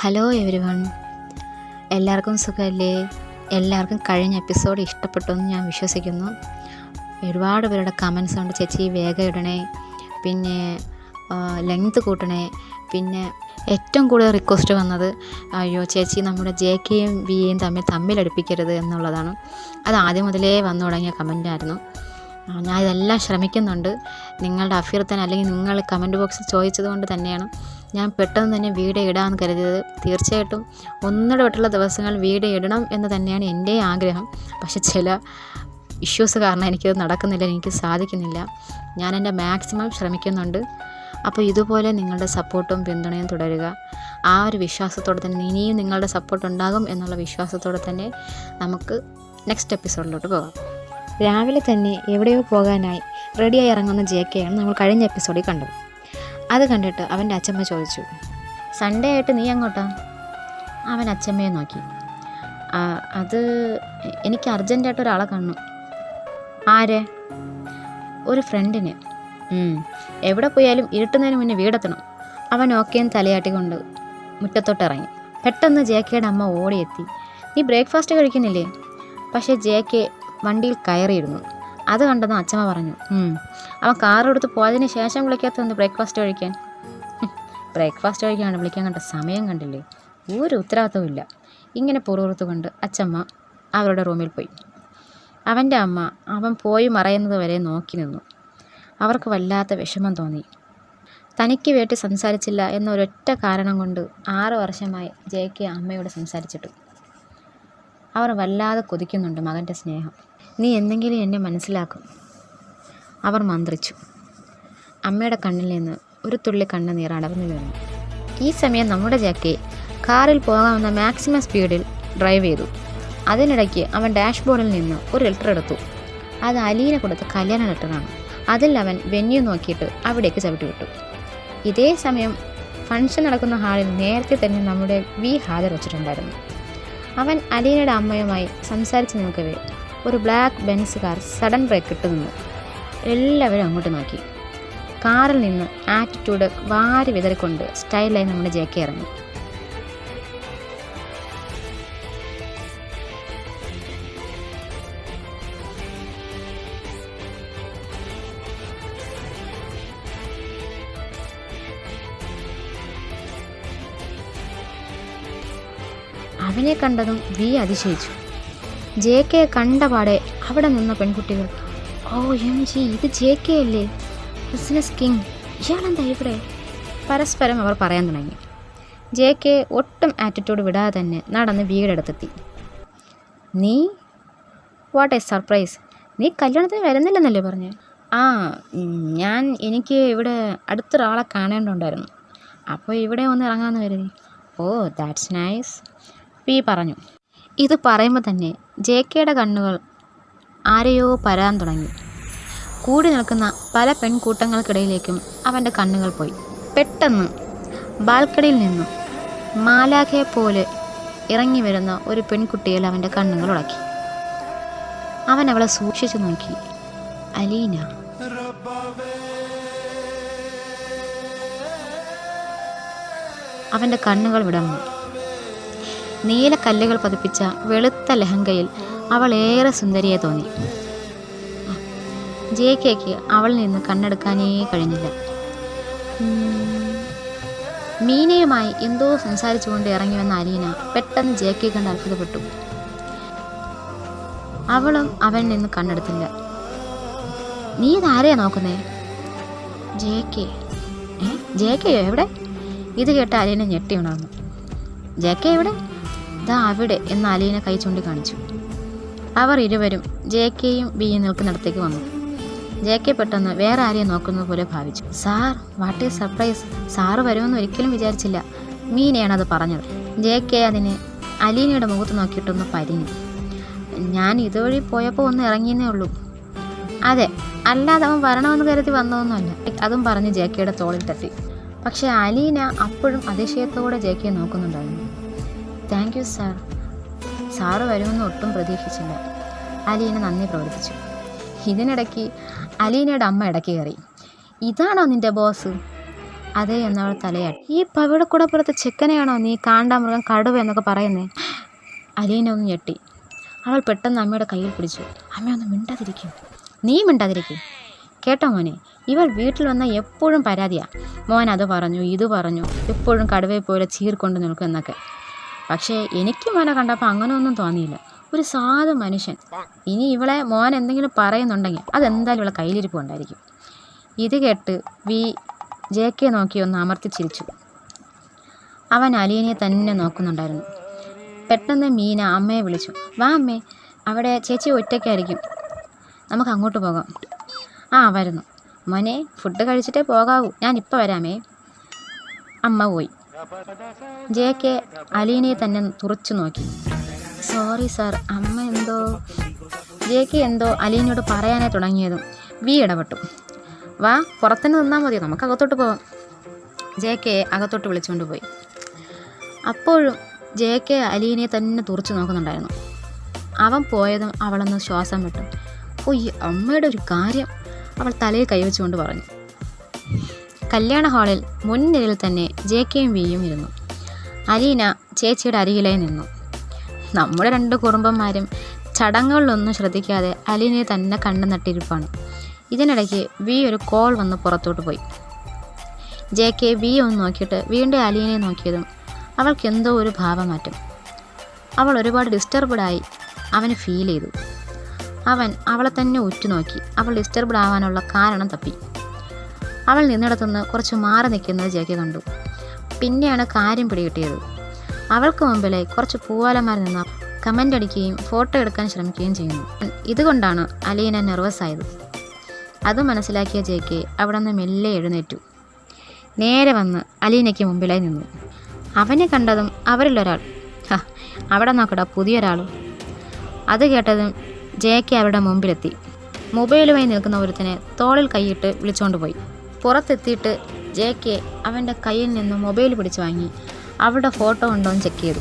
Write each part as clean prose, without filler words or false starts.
Hello everyone, എല്ലാവർക്കും സുഖമല്ലേ? എല്ലാവർക്കും കഴിഞ്ഞ എപ്പിസോഡ് ഇഷ്ടപ്പെട്ടു എന്ന് ഞാൻ വിശ്വസിക്കുന്നു. ഒരുപാട് പേരുടെ കമൻസ് ഉണ്ട്, ചേച്ചി വേഗം ഇടണേ, പിന്നെ ലെങ്ത് കൂട്ടണേ, പിന്നെ ഏറ്റവും കൂടുതൽ റിക്വസ്റ്റ് വന്നത് അയ്യോ ചേച്ചി നമ്മുടെ JKയും VAയും തമ്മിലടുപ്പിക്കരുത് എന്നുള്ളതാണ്. അത് ആദ്യം മുതലേ വന്നു തുടങ്ങിയ കമൻറ്റായിരുന്നു. ഞാൻ ഇതെല്ലാം ശ്രമിക്കുന്നുണ്ട്. നിങ്ങളുടെ അഭ്യർത്ഥന അല്ലെങ്കിൽ നിങ്ങൾ കമൻറ്റ് ബോക്സിൽ ചോദിച്ചത് കൊണ്ട് തന്നെയാണ് ഞാൻ പെട്ടെന്ന് തന്നെ വീഡിയോ ഇടാമെന്ന് കരുതിയത്. തീർച്ചയായിട്ടും ഒന്നിടവിട്ടുള്ള ദിവസങ്ങൾ വീഡിയോ ഇടണം എന്ന് തന്നെയാണ് എൻ്റെ ആഗ്രഹം. പക്ഷെ ചില ഇഷ്യൂസ് കാരണം എനിക്കത് നടക്കുന്നില്ല, എനിക്ക് സാധിക്കുന്നില്ല. ഞാൻ എൻ്റെ മാക്സിമം ശ്രമിക്കുന്നുണ്ട്. അപ്പോൾ ഇതുപോലെ നിങ്ങളുടെ സപ്പോർട്ടും പിന്തുണയും തുടരുക. ആ ഒരു വിശ്വാസത്തോടെ തന്നെ ഇനിയും നിങ്ങളുടെ സപ്പോർട്ട് ഉണ്ടാകും എന്നുള്ള വിശ്വാസത്തോടെ തന്നെ നമുക്ക് നെക്സ്റ്റ് എപ്പിസോഡിലോട്ട് പോകാം. രാവിലെ തന്നെ എവിടെയോ പോകാനായി റെഡിയായി ഇറങ്ങുന്ന JKയാണ് നമ്മൾ കഴിഞ്ഞ എപ്പിസോഡിൽ കണ്ടത്. അത് കണ്ടിട്ട് അവൻ്റെ അച്ഛമ്മ ചോദിച്ചു, സൺഡേ ആയിട്ട് നീ എങ്ങോട്ടാ? അവൻ അച്ഛമ്മയെ നോക്കി. അത് എനിക്ക് അർജൻറ്റായിട്ട് ഒരാളെ കാണണം. ആരെ? ഒരു ഫ്രണ്ടിന്. എവിടെ പോയാലും ഇരുട്ടുന്നതിന് മുന്നേ വീടെത്തണം. അവൻ ഓക്കേന്ന് തലയാട്ടിക്കൊണ്ട് മുറ്റത്തോട്ട് ഇറങ്ങി. പെട്ടെന്ന് JKയുടെ അമ്മ ഓടിയെത്തി. നീ ബ്രേക്ക്ഫാസ്റ്റ് കഴിക്കുന്നില്ലേ? പക്ഷേ JK വണ്ടിയിൽ കയറിയിരുന്നു. അത് കണ്ടെന്ന് അച്ഛമ്മ പറഞ്ഞു, അവൻ കാറെടുത്ത് പോയതിന് ശേഷം വിളിക്കാത്തതെന്ന് ബ്രേക്ക്ഫാസ്റ്റ് കഴിക്കാൻ. ബ്രേക്ക്ഫാസ്റ്റ് കഴിക്കാനാണ് വിളിക്കാൻ കണ്ട സമയം കണ്ടില്ലേ? ഒരു ഉത്തരവാദിത്വവും ഇല്ല. ഇങ്ങനെ പുറത്തുകൊണ്ട് അച്ഛമ്മ അവരുടെ റൂമിൽ പോയി. അവൻ്റെ അമ്മ അവൻ പോയി മറയുന്നത് വരെ നോക്കി നിന്നു. അവർക്ക് വല്ലാത്ത വിഷമം തോന്നി. തനിക്ക് വേണ്ടി സംസാരിച്ചില്ല എന്നൊരൊറ്റ കാരണം കൊണ്ട് 6 വർഷമായി JK അമ്മയോട് സംസാരിച്ചിട്ടു. അവർ വല്ലാതെ കൊതിക്കുന്നുണ്ട് മകൻ്റെ സ്നേഹം. നീ എന്തെങ്കിലും എന്നെ മനസ്സിലാക്കും, അവർ മന്ത്രിച്ചു. അമ്മയുടെ കണ്ണിൽ നിന്ന് ഒരു തുള്ളി കണ്ണുനീർ അടർന്നു വീണു. ഈ സമയം നമ്മുടെ JK കാറിൽ പോകാവുന്ന മാക്സിമം സ്പീഡിൽ ഡ്രൈവ് ചെയ്തു. അതിനിടയ്ക്ക് അവൻ ഡാഷ്ബോർഡിൽ നിന്ന് ഒരു ലെറ്റർ എടുത്തു. അത് അലീന കൊടുത്ത കല്യാണ ലെറ്ററാണ്. അതിൽ അവൻ വെന്യൂ നോക്കിയിട്ട് അവിടേക്ക് ചവിട്ടി വിട്ടു. ഇതേ സമയം ഫംഗ്ഷൻ നടക്കുന്ന ഹാളിൽ നേരത്തെ തന്നെ നമ്മുടെ ഹാജർ വച്ചിട്ടുണ്ടായിരുന്നു. അവൻ അലീനയുടെ അമ്മയുമായി സംസാരിച്ച് നിൽക്കവേ ഒരു black Benz car sudden brake ഇട്ട് നിന്നു. എല്ലാവരും അങ്ങോട്ട് നോക്കി. കാറിൽ നിന്ന് ആറ്റിറ്റ്യൂഡ് വാരി വിതറിക്കൊണ്ട് സ്റ്റൈലായി നമ്മുടെ JK ഇറങ്ങി. അവനെ കണ്ടതും അതിശയിച്ചു. JK കണ്ടപാടെ അവിടെ നിന്ന പെൺകുട്ടികൾ, OMG ഇത് JK അല്ലേ, ബിസിനസ് കിങ്, ഇയാളെന്താ ഇവിടെ? പരസ്പരം അവർ പറയാൻ തുടങ്ങി. JK ഒട്ടും ആറ്റിറ്റ്യൂഡ് വിടാതെ തന്നെ നടന്ന് വീടെടുത്തെത്തി. നീ? What A surprise! നീ കല്യാണത്തിന് വരുന്നില്ലെന്നല്ലേ പറഞ്ഞേ? എനിക്ക് ഇവിടെ അടുത്തൊരാളെ കാണേണ്ടതുണ്ടായിരുന്നു, അപ്പോൾ ഇവിടെ ഒന്ന് ഇറങ്ങാമെന്ന് കരുതി. ദാറ്റ്സ് നൈസ്, പറഞ്ഞു. ഇത് പറയുമ്പോൾ തന്നെ JKയുടെ കണ്ണുകൾ ആരെയോ പരാൻ തുടങ്ങി. കൂടി നിൽക്കുന്ന പല പെൺകൂട്ടങ്ങൾക്കിടയിലേക്കും അവൻ്റെ കണ്ണുകൾ പോയി. പെട്ടെന്ന് ബാൽക്കണിയിൽ നിന്നും മാലാഖയെ പോലെ ഇറങ്ങി വരുന്ന ഒരു പെൺകുട്ടിയിൽ അവൻ്റെ കണ്ണുകൾ ഉടക്കി. അവൻ അവളെ സൂക്ഷിച്ചു നോക്കി. അലീന. അവൻ്റെ കണ്ണുകൾ വിടർന്നു. നീല കല്ലുകൾ പതിപ്പിച്ച വെളുത്ത ലഹങ്കയിൽ അവൾ ഏറെ സുന്ദരിയെ തോന്നി. JKയ്ക്ക് അവളിൽ നിന്ന് കണ്ണെടുക്കാനേ കഴിഞ്ഞില്ല. മീനയുമായി എന്തോ സംസാരിച്ചുകൊണ്ട് ഇറങ്ങി വന്ന അലീന പെട്ടെന്ന് JK കണ്ട് അത്ഭുതപ്പെട്ടു. അവളും അവനിൽ നിന്ന് കണ്ണെടുത്തില്ല. നീ ഇതാരെയാ നോക്കുന്നേ? JKയോ? എവിടെ? ഇത് കേട്ട അലീന ഞെട്ടി ഉണർന്നു. JK എവിടെ? ദാ അവിടെ എന്ന് അലീന കൈ ചൂണ്ടിക്കാണിച്ചു. അവർ ഇരുവരും JKയും VAയും നിൽക്കുന്നിടത്തേക്ക് വന്നു. JK പെട്ടെന്ന് വേറെ ആരെയും നോക്കുന്നത് പോലെ ഭാവിച്ചു. Sir, what is surprise! Sir വരുമെന്ന് ഒരിക്കലും വിചാരിച്ചില്ല, മീനയാണ് അത് പറഞ്ഞത്. JK അതിന് അലീനയുടെ മുഖത്ത് നോക്കിയിട്ടൊന്ന് പരിഞ്ഞു. ഞാൻ ഇതുവഴി പോയപ്പോൾ ഒന്ന് ഇറങ്ങിയെന്നേ ഉള്ളൂ. അതെ, അല്ലാതെ അവൻ വരണമെന്ന് കരുതി വന്നതൊന്നുമല്ല, അതും പറഞ്ഞ് JKയുടെ തോളിൽ തട്ടി. പക്ഷേ അലീന അപ്പോഴും അതിശയത്തോടെ JKയെ നോക്കുന്നുണ്ടായിരുന്നു. Thank you sir. സാറ് വരുമെന്ന് ഒട്ടും പ്രതീക്ഷിച്ചില്ല, അലീന നന്ദി പ്രവർത്തിച്ചു. ഇതിനിടയ്ക്ക് അലീനയുടെ അമ്മ ഇടയ്ക്ക് കയറി. ഇതാണോ നിൻ്റെ ബോസ്? അതേ എന്നവൾ തലയാട്ടി. ഈ പവിഴക്കുടപ്പുറത്ത് ചെക്കനെയാണോ നീ കാണ്ടാമൃഗം കടുവ എന്നൊക്കെ പറയുന്നേ? അലീന ഒന്ന് ഞെട്ടി. അവൾ പെട്ടെന്ന് അമ്മയുടെ കയ്യിൽ പിടിച്ചു. അമ്മ ഒന്ന് മിണ്ടാതിരിക്കും, നീ മിണ്ടാതിരിക്കും കേട്ടോ മോനെ. ഇവൾ വീട്ടിൽ വന്നാൽ എപ്പോഴും പരാതിയാ. മോൻ അത് പറഞ്ഞു ഇത് പറഞ്ഞു, എപ്പോഴും കടുവയെ പോലെ ചീർക്കൊണ്ട് നിൽക്കും എന്നൊക്കെ. പക്ഷേ എനിക്ക് മോനെ കണ്ടപ്പോൾ അങ്ങനെ ഒന്നും തോന്നിയില്ല. ഒരു സാധു മനുഷ്യൻ. ഇനി ഇവളെ മോൻ എന്തെങ്കിലും പറയുന്നുണ്ടെങ്കിൽ അതെന്തായാലും ഇവളെ കയ്യിലിരിപ്പുണ്ടായിരിക്കും. ഇത് കേട്ട് ജെ.കെ നോക്കി ഒന്ന് അമർത്തി ചിരിച്ചു. അവൻ അലീനയെ തന്നെ നോക്കുന്നുണ്ടായിരുന്നു. പെട്ടെന്ന് മീന അമ്മയെ വിളിച്ചു. വാ അമ്മേ, അവിടെ ചേച്ചി ഒറ്റയ്ക്കായിരിക്കും, നമുക്ക് അങ്ങോട്ട് പോകാം. ആ വരുന്നു മോനെ, ഫുഡ് കഴിച്ചിട്ടേ പോകാവൂ, ഞാനിപ്പോൾ വരാമേ. അമ്മ പോയി. ജെ.കെ അലീനയെ തന്നെ തുറച്ചു നോക്കി. സോറി സാർ, അമ്മ എന്തോ. ജെ.കെ എന്തോ അലീനയോട് പറയാനായി തുടങ്ങിയതും ഇടപെട്ടു. വാ, പുറത്തുനിന്ന് നിന്നാൽ മതിയോ, നമുക്ക് അകത്തോട്ട് പോകാം. ജെ.കെ അകത്തോട്ട് വിളിച്ചുകൊണ്ട് പോയി. അപ്പോഴും ജെ.കെ അലീനയെ തന്നെ തുറച്ചു നോക്കുന്നുണ്ടായിരുന്നു. അവൻ പോയതും അവളൊന്ന് ശ്വാസം വിട്ടു. ഓ, ഈ അമ്മയുടെ ഒരു കാര്യം, അവൾ തലയിൽ കൈവച്ചുകൊണ്ട് പറഞ്ഞു. കല്യാണ ഹാളിൽ മുൻനിരയിൽ തന്നെ ജെ.കെയും വിയും ഇരുന്നു. അലീന ചേച്ചിയുടെ അരികിലായി നിന്നു. നമ്മുടെ 2 കുറുമ്പന്മാരും ചടങ്ങുകളിലൊന്നും ശ്രദ്ധിക്കാതെ അലീനയെ തന്നെ കണ്ണു നട്ടിരിപ്പാണ്. ഇതിനിടയ്ക്ക് ഒരു കോൾ വന്ന് പുറത്തോട്ട് പോയി. ജെ.കെ ഒന്ന് നോക്കിയിട്ട് വീണ്ടും അലീനയെ നോക്കിയതും അവൾക്ക് എന്തോ ഒരു ഭാവമാറ്റം. അവൾ ഒരുപാട് ഡിസ്റ്റർബ്ഡായി അവന് ഫീൽ ചെയ്തു. അവൻ അവളെ തന്നെ ഉറ്റുനോക്കി. അവൾ ഡിസ്റ്റർബ്ഡ് ആവാനുള്ള കാരണം തപ്പി. അവൾ നിന്നിടത്തുനിന്ന് കുറച്ച് മാറി നിൽക്കുന്നത് ജെ.കെ കണ്ടു. പിന്നെയാണ് കാര്യം പിടികിട്ടിയത്. അവൾക്ക് മുമ്പിലായി കുറച്ച് പൂവാലന്മാർ നിന്ന് കമൻ്റ് അടിക്കുകയും ഫോട്ടോ എടുക്കാൻ ശ്രമിക്കുകയും ചെയ്യുന്നു. ഇതുകൊണ്ടാണ് അലീന നെർവസ് ആയത്. അത് മനസ്സിലാക്കിയ ജെ.കെ അവിടെ നിന്ന് മെല്ലെ എഴുന്നേറ്റു. നേരെ വന്ന് അലീനയ്ക്ക് മുമ്പിലായി നിന്നു. അവനെ കണ്ടതും അവരിലൊരാൾ, അവിടെ നോക്കടാ പുതിയൊരാളും. അത് കേട്ടതും ജെ.കെ അവരുടെ മുമ്പിലെത്തി. മൊബൈലുമായി നിൽക്കുന്ന ഒരുത്തനെ തോളിൽ കൈയിട്ട് വിളിച്ചുകൊണ്ട് പോയി. പുറത്തെത്തിയിട്ട് ജെ.കെ അവൻ്റെ കയ്യിൽ നിന്ന് മൊബൈൽ പിടിച്ച് വാങ്ങി അവളുടെ ഫോട്ടോ ഉണ്ടോ എന്ന് ചെക്ക് ചെയ്തു.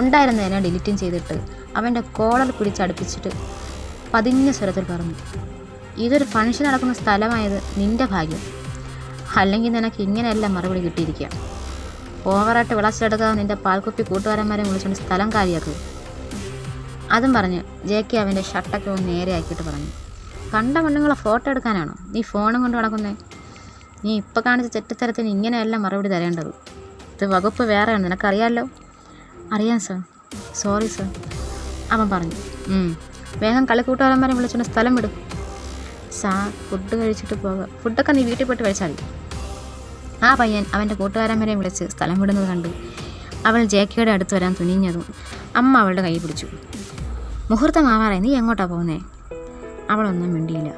ഉണ്ടായിരുന്നതിനെ ഡിലീറ്റും ചെയ്തിട്ട് അവൻ്റെ കോളർ പിടിച്ചടുപ്പിച്ചിട്ട് പതിഞ്ഞ സ്വരത്തിൽ പറഞ്ഞു, ഇതൊരു ഫംഗ്ഷൻ നടക്കുന്ന സ്ഥലമായത് നിൻ്റെ ഭാഗ്യം, അല്ലെങ്കിൽ നിനക്ക് ഇങ്ങനെയല്ല മറുപടി കിട്ടിയിരിക്കുക. ഓവറായിട്ട് വിളച്ചെടുക്കാതെ നിൻ്റെ പാൽക്കുപ്പി കൂട്ടുകാരന്മാരെ വിളിച്ചുകൊണ്ട് സ്ഥലം കാര്യമാക്കുക. അതും പറഞ്ഞ് ജെ.കെ അവൻ്റെ ഷർട്ടൊക്കെ ഒന്ന് നേരെ ആക്കിയിട്ട് പറഞ്ഞു, കണ്ട പെണ്ണുങ്ങളെ ഫോട്ടോ എടുക്കാനാണോ നീ ഫോണും കൊണ്ട് നടക്കുന്നേ? നീ ഇപ്പോൾ കാണിച്ച ചെറ്റത്തരത്തിന് ഇങ്ങനെയല്ല മറുപടി തരേണ്ടത്. ഇത് വകുപ്പ് വേറെയാണ്, നിനക്കറിയാമല്ലോ. അറിയാം സാർ, സോറി സാർ, അവൻ പറഞ്ഞു. വേഗം കളിക്കൂട്ടുകാരന്മാരെ വിളിച്ചുകൊണ്ട് സ്ഥലം വിടും. സാർ, ഫുഡ് കഴിച്ചിട്ട് പോകാം. ഫുഡൊക്കെ നീ വീട്ടിൽ പോയിട്ട് കഴിച്ചാൽ മതി. ആ പയ്യൻ അവൻ്റെ കൂട്ടുകാരന്മാരെ വിളിച്ച് സ്ഥലം വിടുന്നത് കണ്ട് അവൾ ജെ.കെയുടെ അടുത്ത് വരാൻ തുനിഞ്ഞതും അമ്മ അവളുടെ കൈ പിടിച്ചു. മുഹൂർത്തമാവാറായി, നീ എങ്ങോട്ടാണ് പോകുന്നേ? അവളൊന്നും മിണ്ടിയില്ല.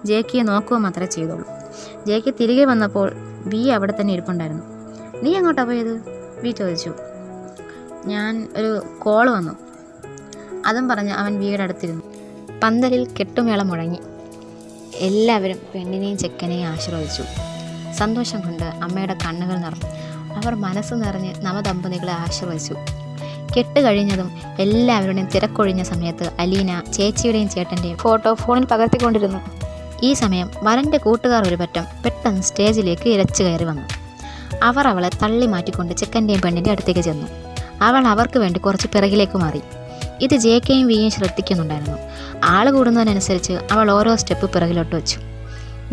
ജെ.കെയെ നോക്കുക മാത്രമേ ചെയ്തോളൂ. ജെ.കെ തിരികെ വന്നപ്പോൾ അവിടെ തന്നെ ഇരിപ്പുണ്ടായിരുന്നു. നീ എങ്ങോട്ടാണ് പോയത്? ചോദിച്ചു. ഞാൻ ഒരു കോൾ വന്നു. അതും പറഞ്ഞ് അവൻ അടുത്തിരുന്നു. പന്തലിൽ കെട്ടുമേളം മുഴങ്ങി. എല്ലാവരും പെണ്ണിനെയും ചെക്കനെയും ആശീർവദിച്ചു. സന്തോഷം കൊണ്ട് അമ്മയുടെ കണ്ണുകൾ നിറഞ്ഞു. അവർ മനസ്സ് നിറഞ്ഞ് നവദമ്പതികളെ ആശീർവദിച്ചു. കെട്ട് കഴിഞ്ഞതും എല്ലാവരുടെയും തിരക്കൊഴിഞ്ഞ സമയത്ത് അലീന ചേച്ചിയുടെയും ചേട്ടൻ്റെയും ഫോട്ടോ ഫോണിൽ പകർത്തിക്കൊണ്ടിരുന്നു. ഈ സമയം വരൻ്റെ കൂട്ടുകാർ ഒരു പറ്റം പെട്ടെന്ന് സ്റ്റേജിലേക്ക് ഇരച്ചു കയറി വന്നു. അവർ അവളെ തള്ളി മാറ്റിക്കൊണ്ട് ചെക്കൻ്റെയും പെണ്ണിൻ്റെ അടുത്തേക്ക് ചെന്നു. അവൾ അവർക്ക് വേണ്ടി കുറച്ച് പിറകിലേക്ക് മാറി. ഇത് ജെ.കെയും വിയും ശ്രദ്ധിക്കുന്നുണ്ടായിരുന്നു. ആൾ കൂടുന്നതിനനുസരിച്ച് അവൾ ഓരോ സ്റ്റെപ്പ് പിറകിലോട്ട് വെച്ചു.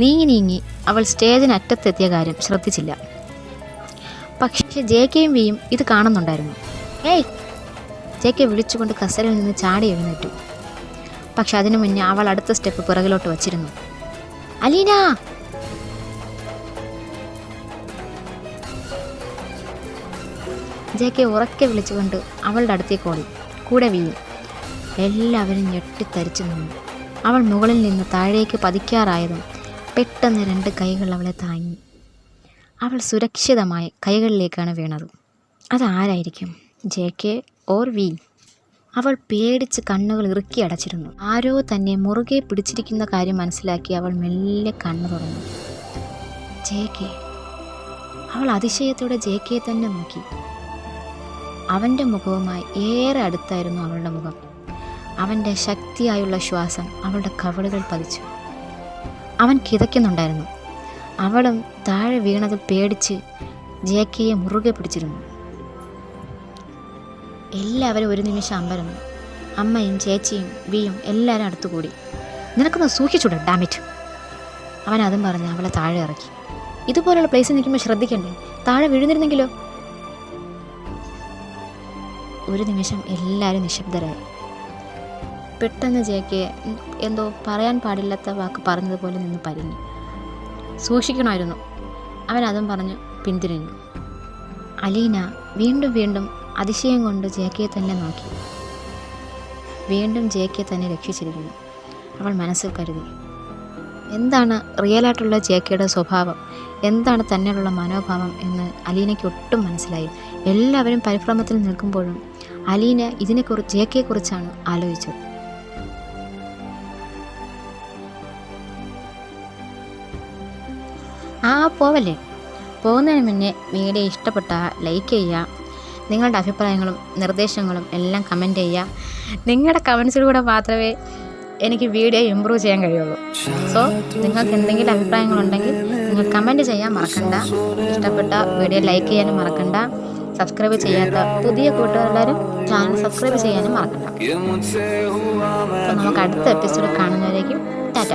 നീങ്ങി അവൾ സ്റ്റേജിനറ്റത്തെത്തിയ കാര്യം ശ്രദ്ധിച്ചില്ല. പക്ഷേ ജെ.കെയും വിയും ഇത് കാണുന്നുണ്ടായിരുന്നു. ഏയ്, ജെ.കെ വിളിച്ചുകൊണ്ട് കസേരയിൽ നിന്ന് ചാടി എഴുന്നേറ്റു. പക്ഷെ അതിനു മുന്നേ അവൾ അടുത്ത സ്റ്റെപ്പ് പിറകിലോട്ട് വച്ചിരുന്നു. അലീന! ജെ.കെ ഉറക്കെ വിളിച്ചുകൊണ്ട് അവളുടെ അടുത്തേക്ക് ഓടി. കൂടെ വീയും. എല്ലാവരും ഞെട്ടിത്തരിച്ചു നിന്നു. അവൾ മുകളിൽ നിന്ന് താഴേക്ക് പതിക്കാറായതും പെട്ടെന്ന് 2 കൈകൾ അവളെ താങ്ങി. അവൾ സുരക്ഷിതമായി കൈകളിലേക്കാണ് വീണത്. അതാരായിരിക്കും? ജെ.കെ ഓർ വി? അവൾ പേടിച്ച് കണ്ണുകൾ ഇറുക്കി അടച്ചിരുന്നു. ആരോ തന്നെ മുറുകെ പിടിച്ചിരിക്കുന്ന കാര്യം മനസ്സിലാക്കി അവൾ മെല്ലെ കണ്ണു തുറന്നു. ജെ.കെ. അവൾ അതിശയത്തോടെ ജെ.കെയെ തന്നെ നോക്കി. അവൻ്റെ മുഖവുമായി ഏറെ അടുത്തായിരുന്നു അവളുടെ മുഖം. അവൻ്റെ ശക്തിയായുള്ള ശ്വാസം അവളുടെ കവിളുകൾ പതിച്ചു. അവൻ കിതയ്ക്കുന്നുണ്ടായിരുന്നു. അവളും താഴെ വീണത് പേടിച്ച് ജേക്കയെ മുറുകെ പിടിച്ചിരുന്നു. എല്ലാവരും ഒരു നിമിഷം അമ്പരന്നു. അമ്മയും ചേച്ചിയും വിയും എല്ലാവരും അടുത്തുകൂടി. നിനക്കൊന്ന് സൂക്ഷിച്ചൂടെ ഡാമിറ്റ്, അവൻ അതും പറഞ്ഞ് അവളെ താഴെ ഇറക്കി. ഇതുപോലുള്ള പ്ലേസിൽ നിൽക്കുമ്പോൾ ശ്രദ്ധിക്കണ്ടേ, താഴെ വീഴുന്നിരുന്നെങ്കിലോ? ഒരു നിമിഷം എല്ലാവരും നിശബ്ദരായി. പെട്ടെന്ന് ജേക്കെ എന്തോ പറയാൻ പാടില്ലാത്ത വാക്ക് പറഞ്ഞതുപോലെ നിന്ന് പരിങ്ങി. സൂക്ഷിക്കണമായിരുന്നു, അവൻ അതും പറഞ്ഞ് പിന്തിരിഞ്ഞു. അലീന വീണ്ടും വീണ്ടും അതിശയം കൊണ്ട് ജേക്കയെ തന്നെ നോക്കി. വീണ്ടും ജേക്കയെ തന്നെ രക്ഷിച്ചിരിക്കുന്നു, അവൾ മനസ്സിൽ കരുതി. എന്താണ് റിയലായിട്ടുള്ള ജേക്കയുടെ സ്വഭാവം, എന്താണ് തന്നെയുള്ള മനോഭാവം എന്ന് അലീനയ്ക്ക് ഒട്ടും മനസ്സിലായി. എല്ലാവരും പരിഭ്രമത്തിൽ നിൽക്കുമ്പോഴും അലീന ജേക്കയെക്കുറിച്ചാണ് ആലോചിച്ചത്. പോവല്ലേ, പോകുന്നതിന് മുന്നേ വീഡിയോ ഇഷ്ടപ്പെട്ടാൽ ലൈക്ക് ചെയ്യുക. നിങ്ങളുടെ അഭിപ്രായങ്ങളും നിർദ്ദേശങ്ങളും എല്ലാം കമൻറ്റ് ചെയ്യുക. നിങ്ങളുടെ കമൻസിലൂടെ മാത്രമേ എനിക്ക് വീഡിയോ ഇമ്പ്രൂവ് ചെയ്യാൻ കഴിയുള്ളൂ. സോ നിങ്ങൾക്ക് എന്തെങ്കിലും അഭിപ്രായങ്ങളുണ്ടെങ്കിൽ നിങ്ങൾ കമൻറ്റ് ചെയ്യാൻ മറക്കണ്ട. ഇഷ്ടപ്പെട്ട വീഡിയോ ലൈക്ക് ചെയ്യാനും മറക്കണ്ട. സബ്സ്ക്രൈബ് ചെയ്യാത്ത പുതിയ കൂട്ടുകാരെല്ലാവരും ചാനൽ സബ്സ്ക്രൈബ് ചെയ്യാനും മറക്കണ്ട. അപ്പോൾ നമുക്ക് അടുത്ത എപ്പിസോഡ് കാണുന്നവരേക്കും ടാറ്റ.